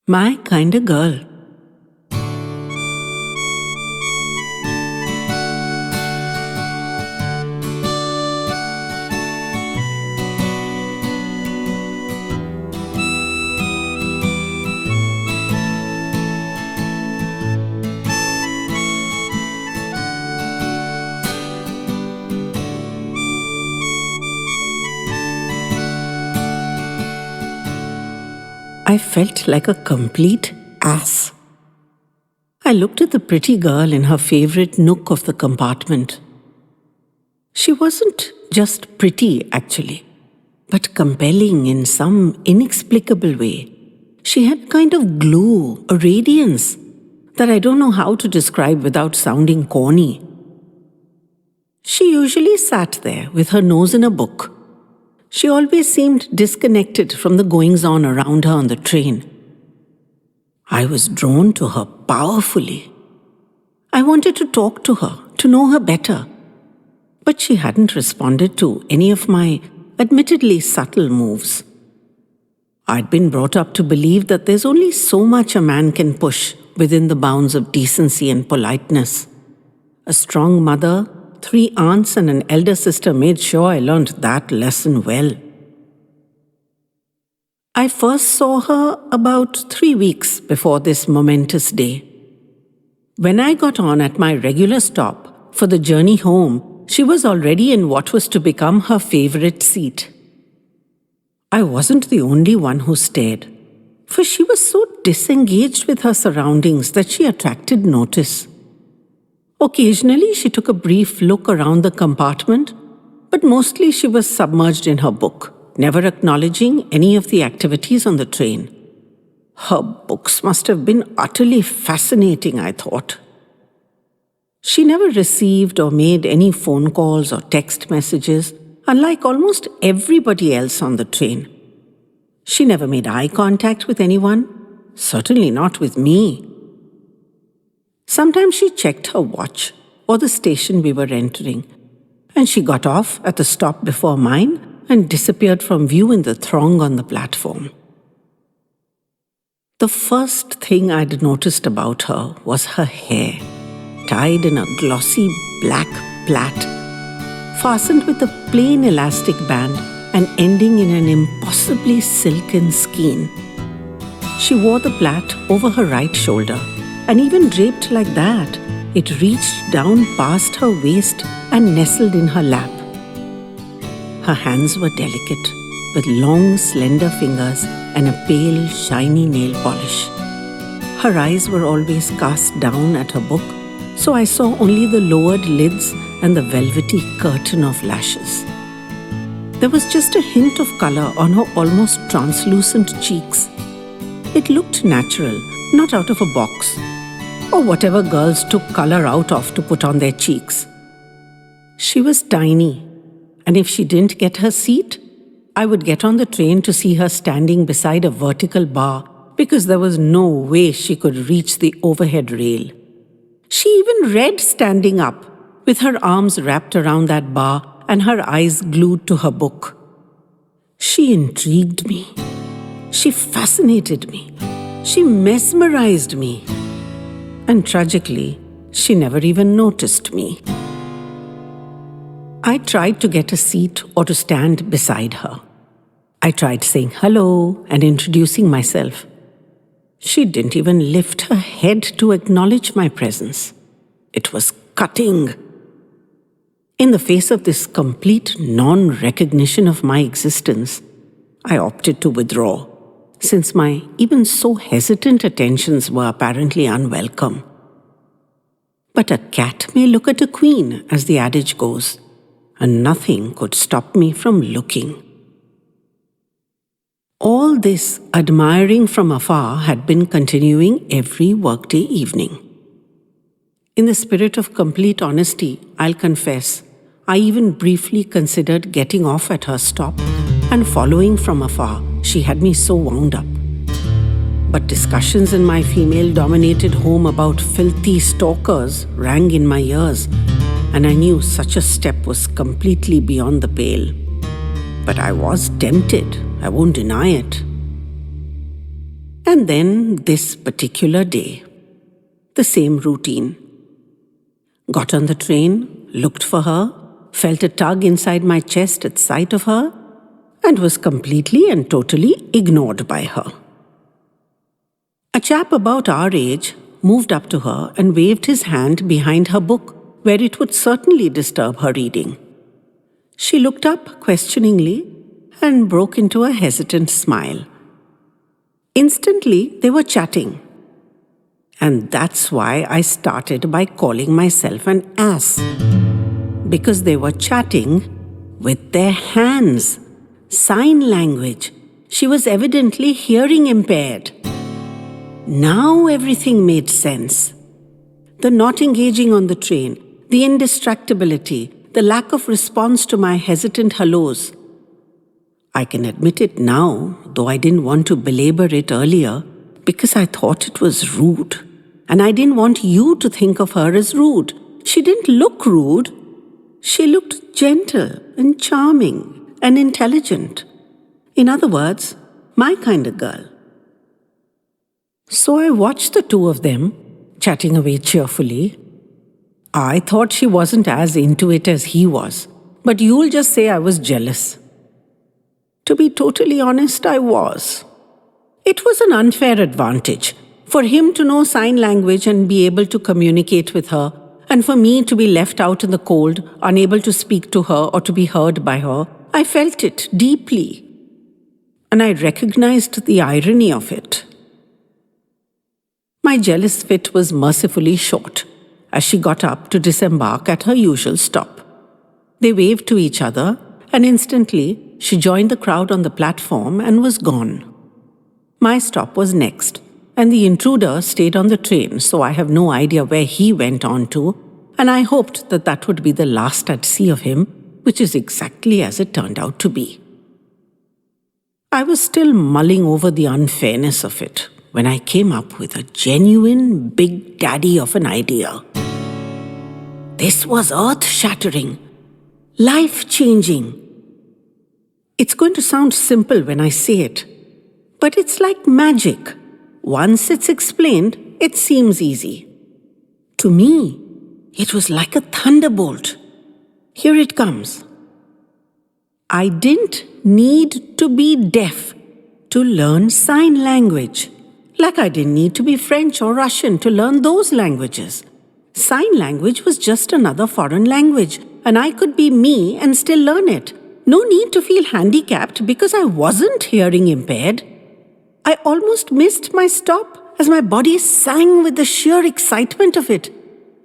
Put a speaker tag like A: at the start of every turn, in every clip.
A: My kind of girl. I felt like a complete ass. I looked at the pretty girl in her favorite nook of the compartment. She wasn't just pretty, actually, but compelling in some inexplicable way. She had kind of glow, a radiance that I don't know how to describe without sounding corny. She usually sat there with her nose in a book. She always seemed disconnected from the goings-on around her on the train. I was drawn to her powerfully. I wanted to talk to her, to know her better. But she hadn't responded to any of my admittedly subtle moves. I'd been brought up to believe that there's only so much a man can push within the bounds of decency and politeness. A strong mother, 3 aunts and an elder sister made sure I learned that lesson well. I first saw her about 3 weeks before this momentous day. When I got on at my regular stop for the journey home, she was already in what was to become her favorite seat. I wasn't the only one who stared, for she was so disengaged with her surroundings that she attracted notice. Occasionally, she took a brief look around the compartment, but mostly she was submerged in her book, never acknowledging any of the activities on the train. Her books must have been utterly fascinating, I thought. She never received or made any phone calls or text messages, unlike almost everybody else on the train. She never made eye contact with anyone, certainly not with me. Sometimes she checked her watch or the station we were entering, and she got off at the stop before mine and disappeared from view in the throng on the platform. The first thing I'd noticed about her was her hair, tied in a glossy black plait, fastened with a plain elastic band and ending in an impossibly silken skein. She wore the plait over her right shoulder, and even draped like that, it reached down past her waist and nestled in her lap. Her hands were delicate, with long, slender fingers and a pale, shiny nail polish. Her eyes were always cast down at her book, so I saw only the lowered lids and the velvety curtain of lashes. There was just a hint of color on her almost translucent cheeks. It looked natural, not out of a box, or whatever girls took color out of to put on their cheeks. She was tiny, and if she didn't get her seat, I would get on the train to see her standing beside a vertical bar because there was no way she could reach the overhead rail. She even read standing up, with her arms wrapped around that bar and her eyes glued to her book. She intrigued me. She fascinated me. She mesmerized me. And tragically, she never even noticed me. I tried to get a seat or to stand beside her. I tried saying hello and introducing myself. She didn't even lift her head to acknowledge my presence. It was cutting. In the face of this complete non-recognition of my existence, I opted to withdraw, since my even so hesitant attentions were apparently unwelcome. But a cat may look at a queen, as the adage goes, and nothing could stop me from looking. All this admiring from afar had been continuing every workday evening. In the spirit of complete honesty, I'll confess, I even briefly considered getting off at her stop and following from afar. She had me so wound up. But discussions in my female-dominated home about filthy stalkers rang in my ears, and I knew such a step was completely beyond the pale. But I was tempted, I won't deny it. And then this particular day, the same routine. Got on the train, looked for her, felt a tug inside my chest at sight of her, and was completely and totally ignored by her. A chap about our age moved up to her and waved his hand behind her book, where it would certainly disturb her reading. She looked up questioningly and broke into a hesitant smile. Instantly, they were chatting. And that's why I started by calling myself an ass. Because they were chatting with their hands. Sign language. She was evidently hearing impaired. Now everything made sense. The not engaging on the train, the indistractability, the lack of response to my hesitant hellos. I can admit it now, though I didn't want to belabor it earlier, because I thought it was rude. And I didn't want you to think of her as rude. She didn't look rude. She looked gentle and charming and intelligent. In other words, my kind of girl. So I watched the two of them, chatting away cheerfully. I thought she wasn't as into it as he was, but you'll just say I was jealous. To be totally honest, I was. It was an unfair advantage for him to know sign language and be able to communicate with her, and for me to be left out in the cold, unable to speak to her or to be heard by her. I felt it deeply, and I recognized the irony of it. My jealous fit was mercifully short as she got up to disembark at her usual stop. They waved to each other, and instantly she joined the crowd on the platform and was gone. My stop was next, and the intruder stayed on the train, so I have no idea where he went on to, and I hoped that that would be the last I'd see of him, which is exactly as it turned out to be. I was still mulling over the unfairness of it when I came up with a genuine big daddy of an idea. This was earth-shattering, life-changing. It's going to sound simple when I say it, but it's like magic. Once it's explained, it seems easy. To me, it was like a thunderbolt. Here it comes. I didn't need to be deaf to learn sign language, like I didn't need to be French or Russian to learn those languages. Sign language was just another foreign language, and I could be me and still learn it. No need to feel handicapped because I wasn't hearing impaired. I almost missed my stop as my body sang with the sheer excitement of it.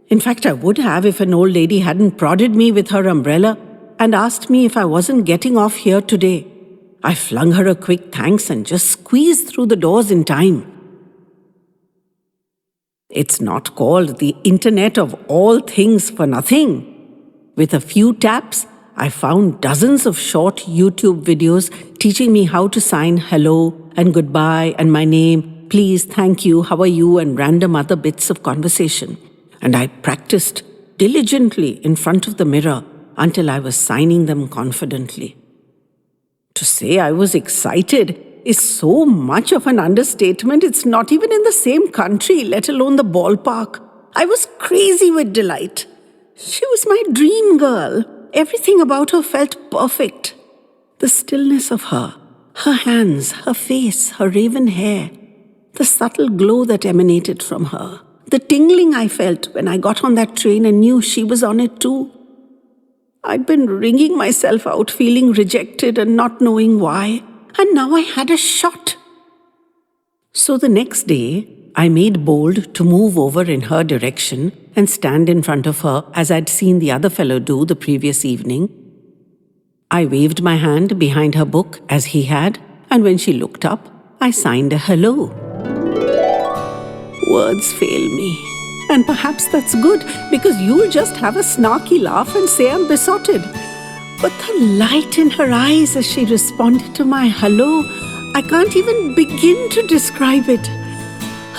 A: In fact, I would have if an old lady hadn't prodded me with her umbrella and asked me if I wasn't getting off here today. I flung her a quick thanks and just squeezed through the doors in time. It's not called the Internet of all things for nothing. With a few taps, I found dozens of short YouTube videos teaching me how to sign hello and goodbye and my name, please, thank you, how are you, and random other bits of conversation. And I practiced diligently in front of the mirror until I was signing them confidently. To say I was excited is so much of an understatement. It's not even in the same country, let alone the ballpark. I was crazy with delight. She was my dream girl. Everything about her felt perfect. The stillness of her hands, her face, her raven hair, the subtle glow that emanated from her, the tingling I felt when I got on that train and knew she was on it too. I'd been wringing myself out, feeling rejected and not knowing why, and now I had a shot. So the next day, I made bold to move over in her direction and stand in front of her as I'd seen the other fellow do the previous evening. I waved my hand behind her book as he had, and when she looked up, I signed a hello. Words fail me. And perhaps that's good, because you'll just have a snarky laugh and say I'm besotted. But the light in her eyes as she responded to my hello, I can't even begin to describe it.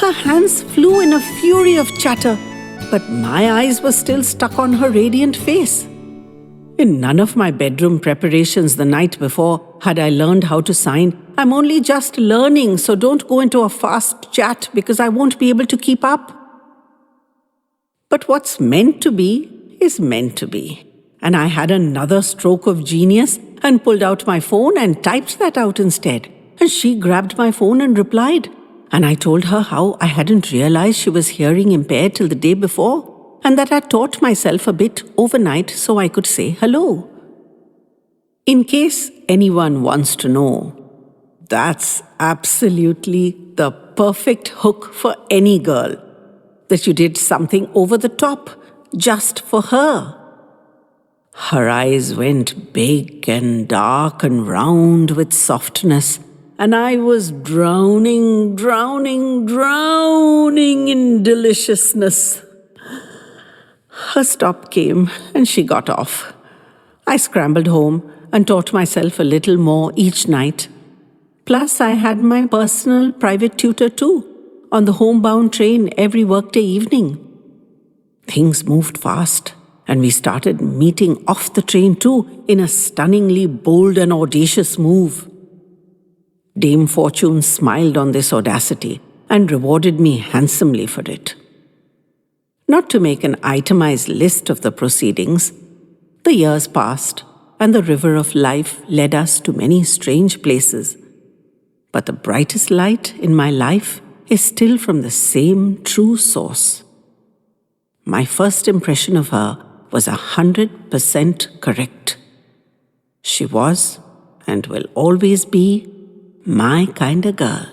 A: Her hands flew in a fury of chatter, but my eyes were still stuck on her radiant face. In none of my bedroom preparations the night before had I learned how to sign, I'm only just learning, so don't go into a fast chat because I won't be able to keep up. But what's meant to be is meant to be. And I had another stroke of genius and pulled out my phone and typed that out instead. And she grabbed my phone and replied. And I told her how I hadn't realized she was hearing impaired till the day before, and that I taught myself a bit overnight so I could say hello. In case anyone wants to know, that's absolutely the perfect hook for any girl. That you did something over the top just for her. Her eyes went big and dark and round with softness, and I was drowning in deliciousness. Her stop came and she got off. I scrambled home and taught myself a little more each night. Plus, I had my personal private tutor too, on the homebound train every workday evening. Things moved fast, and we started meeting off the train too in a stunningly bold and audacious move. Dame Fortune smiled on this audacity and rewarded me handsomely for it. Not to make an itemized list of the proceedings, the years passed and the river of life led us to many strange places. But the brightest light in my life is still from the same true source. My first impression of her was 100% correct. She was and will always be my kind of girl.